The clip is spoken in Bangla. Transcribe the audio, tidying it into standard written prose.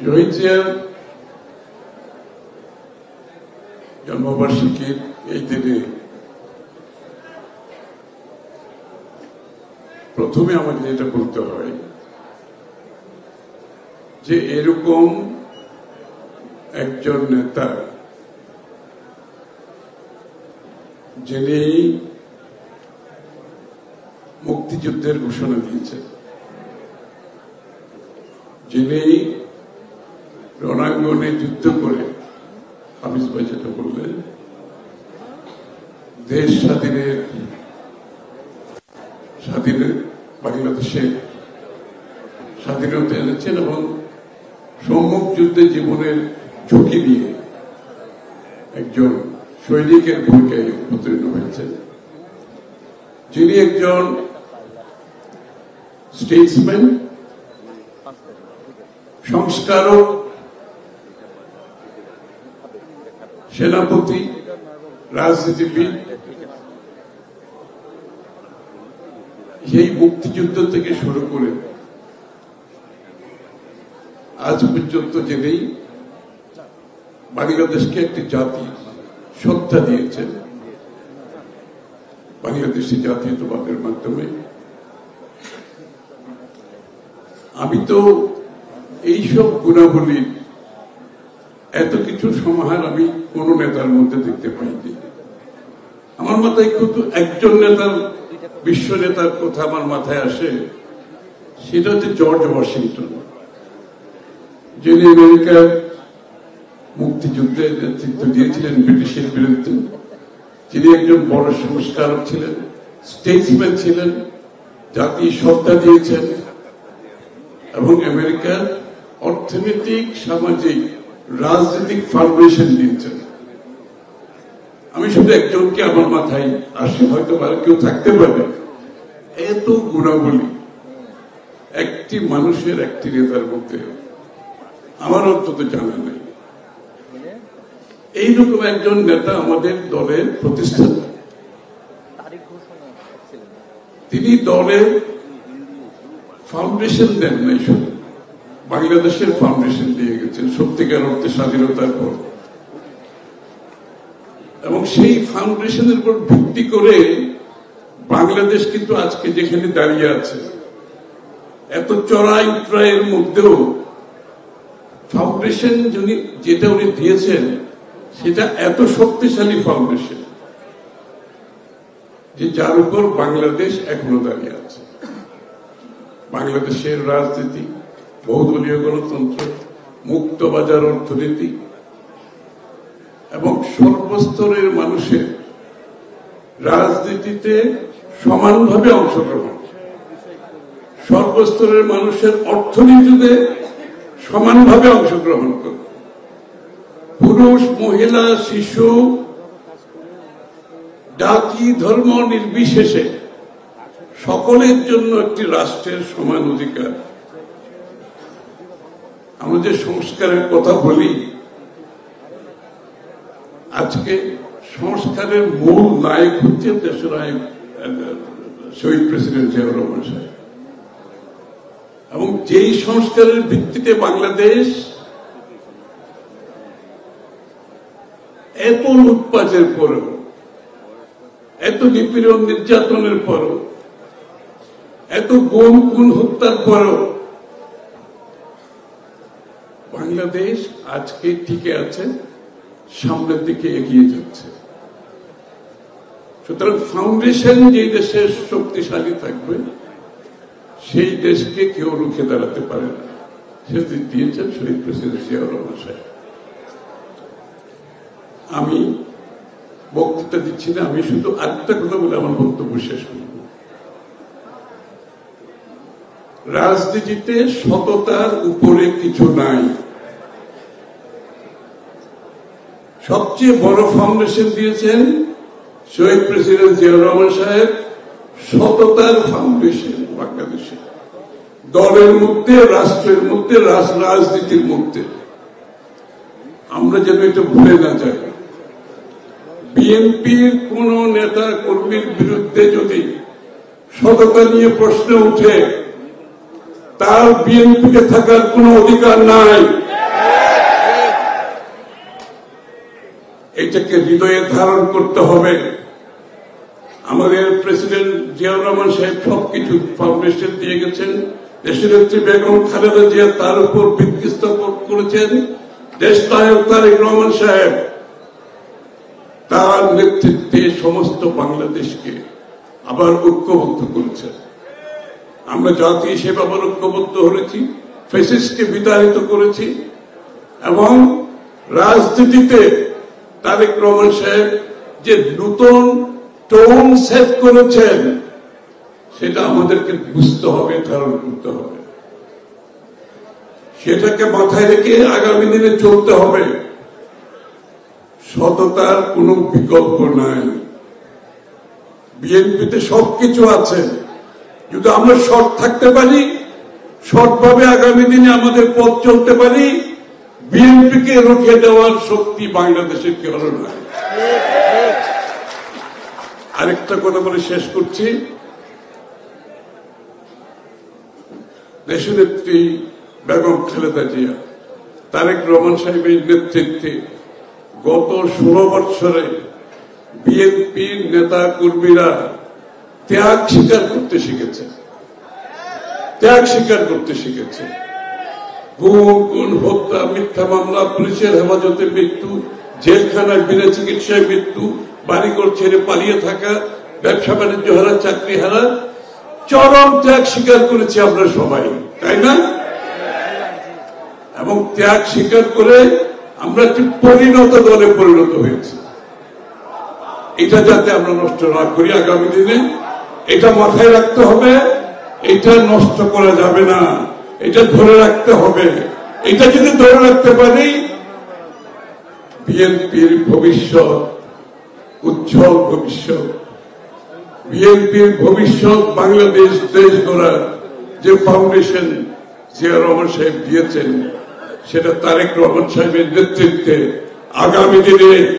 শহীদ জিয়ার জন্মবার্ষিকীর এই দিনে প্রথমে আমাকে যেটা বলতে হয় যে এরকম একজন নেতা যিনি মুক্তিযুদ্ধের ঘোষণা দিয়েছেন, যিনি রণাঙ্গনে যুদ্ধ করে হাফিজ ভাই যেটা বললেন দেশ স্বাধীনের বাংলাদেশে স্বাধীনতা এনেছেন এবং সম্মুখ যুদ্ধে জীবনের ঝুঁকি নিয়ে একজন সৈনিকের ভূমিকায় অবতীর্ণ হয়েছেন, যিনি একজন স্টেটসম্যান, সংস্কারক, সেনাপতি, রাজনীতিবিদ। সেই মুক্তিযুদ্ধ থেকে শুরু করে আজ পর্যন্ত যিনি বাংলাদেশকে একটি জাতি সত্তা দিয়েছেন, বাংলাদেশি জাতীয়তাবাদের মাধ্যমে। আমি তো এইসব গুণাবলীর এত কিছু সমাহার আমি কোন নেতার মধ্যে দেখতে পাইনি। আমার মাথায় কিন্তু একজন নেতার, বিশ্ব নেতার কথা আমার মাথায় আসে, সেটা হচ্ছে জর্জ ওয়াশিংটন, যিনি আমেরিকার মুক্তিযুদ্ধে নেতৃত্ব দিয়েছিলেন ব্রিটিশের বিরুদ্ধে, যিনি একজন বড় সংস্কারক ছিলেন, স্টেটসম্যান ছিলেন, জাতি সত্তা দিয়েছেন এবং আমেরিকার অর্থনৈতিক, সামাজিক, রাজনৈতিক ফাউন্ডেশন দিয়েছেন। আমি শুধু একজনকে আমার মাথায় আসে, হয়তো কেউ থাকতে পারে। এত গুণাবলী একটি মানুষের, একটি নেতার মধ্যে আমার অন্তত জানা নাই। এইরকম একজন নেতা আমাদের দলের প্রতিষ্ঠাতা। তিনি দলের ফাউন্ডেশন দেন নাই, শুধু বাংলাদেশের ফাউন্ডেশন দিয়ে গেছেন সত্যিকার অর্থে স্বাধীনতার পর, এবং সেই ফাউন্ডেশনের উপর ভিত্তি করে বাংলাদেশ কিন্তু আজকে যেখানে দাঁড়িয়ে আছে, এত চড়াই উতরাইয়ের মধ্যেও ফাউন্ডেশন যেটা উনি দিয়েছেন সেটা এত শক্তিশালী ফাউন্ডেশন যে যার উপর বাংলাদেশ এখনো দাঁড়িয়ে আছে। বাংলাদেশের রাজনীতি, বহুদলীয় গণতন্ত্র, মুক্ত বাজার অর্থনীতি এবং সর্বস্তরের মানুষের রাজনীতিতে সমানভাবে অংশগ্রহণ, সর্বস্তরের মানুষের অর্থনীতিতে সমানভাবে অংশগ্রহণ করে, পুরুষ, মহিলা, শিশু, জাতি, ধর্ম নির্বিশেষে সকলের জন্য একটি রাষ্ট্রের সমান অধিকার। আমরা যে সংস্কারের কথা বলি, আজকে সংস্কারের মূল নায়ক হচ্ছে দেশের নায়ক শহীদ প্রেসিডেন্ট জিয়াউর রহমান সাহেব, এবং যেই সংস্কারের ভিত্তিতে বাংলাদেশ এত লুটপাটের পরেও, এত নিপীড়ন নির্যাতনের পরেও, এত গুম খুন হত্যার পরেও বাংলাদেশ আজকে টিকে আছে, সামনের দিকে এগিয়ে যাচ্ছে। সুতরাং ফাউন্ডেশন যে দেশের শক্তিশালী থাকবে সেই দেশকে কেউ রুখে দাঁড়াতে পারে না, সেটি দিয়েছেন শহীদ প্রেসিডেন্ট জিয়াউর রহমান সাহেব। আমি বক্তৃতা দিচ্ছি না, আমি শুধু আরেকটা কথা বলে আমার বক্তব্য শেষ করব। রাজনীতিতে সততার উপরে কিছু নাই। সবচেয়ে বড় ফাউন্ডেশন দিয়েছেন শহীদ প্রেসিডেন্ট জিয়াউর রহমান সাহেব, সততার ফাউন্ডেশন বাংলাদেশে, দলের মধ্যে, রাষ্ট্রের মধ্যে, রাজনীতির মধ্যে। আমরা যেন এটা ভুলে না যাই। বিএনপির কোন নেতা কর্মীর বিরুদ্ধে যদি সততা নিয়ে প্রশ্ন উঠে, তার বিএনপিতে থাকার কোন অধিকার নাই। এটাকে হৃদয়ে ধারণ করতে হবে। আমাদের প্রেসিডেন্ট জিয়াউর রহমান সাহেব সবকিছু ফাউন্ডেশন দিয়ে গেছেন, দেশনেত্রী বেগম খালেদা জিয়া তার উপর ভিত্তি স্থাপন করেছেন, দেশনায়ক তারেক রহমান সাহেব তার নেতৃত্বে সমস্ত বাংলাদেশকে আবার ঐক্যবদ্ধ করেছেন। আমরা জাতি হিসেবে আবার ঐক্যবদ্ধ হয়েছি, ফ্যাসিস্টকে বিতাড়িত করেছি এবং রাজনীতিতে তারেক রহমান সাহেব যে নতুন টোন সেট করেছেন সেটা আমাদেরকে বুঝতে হবে, ধারণ করতে হবে। সেটাকে মাথায় রেখে আগামী দিনে চলতে হবে। সততার কোনো বিকল্প নাই। বিএনপিতে সবকিছু আছে, যদি আমরা সৎ থাকতে পারি, সৎভাবে আগামী দিনে আমাদের পথ চলতে পারি, বিএনপিকে রুখে দেওয়ার শক্তি বাংলাদেশের কেউ নয়। আরেকটা কথা বলে শেষ করছি। দেশনেত্রী বেগম খালেদা জিয়া তারেক রহমান সাহেবের নেতৃত্বে গত 16 বছরে বিএনপির নেতা কর্মীরা ত্যাগ স্বীকার করতে শিখেছে, ত্যাগ স্বীকার করতে শিখেছে। গুম, হত্যা, মিথ্যা মামলা, পুলিশের হেফাজতে মৃত্যু, জেলখানায় বিনা চিকিৎসায় মৃত্যু, বাড়িঘর ছেড়ে পালিয়ে থাকা, ব্যবসা বাণিজ্য হারা, চাকরি হারা, চরম ত্যাগ স্বীকার করেছি আমরা সবাই, তাই না? এবং ত্যাগ স্বীকার করে আমরা একটি পরিণত দলে পরিণত হয়েছি। এটা যাতে আমরা নষ্ট না করি আগামী দিনে, এটা মাথায় রাখতে হবে। এটা নষ্ট করা যাবে না, এটা ধরে রাখতে হবে। এটা যদি ধরে রাখতে পারি, বিএনপির ভবিষ্যৎ উজ্জ্বল ভবিষ্যৎ, বিএনপির ভবিষ্যৎ বাংলাদেশ দেশ গড়ার যে ফাউন্ডেশন জিয়া রহমান সাহেব দিয়েছেন, সেটা তারেক রহমান সাহেবের নেতৃত্বে আগামী দিনে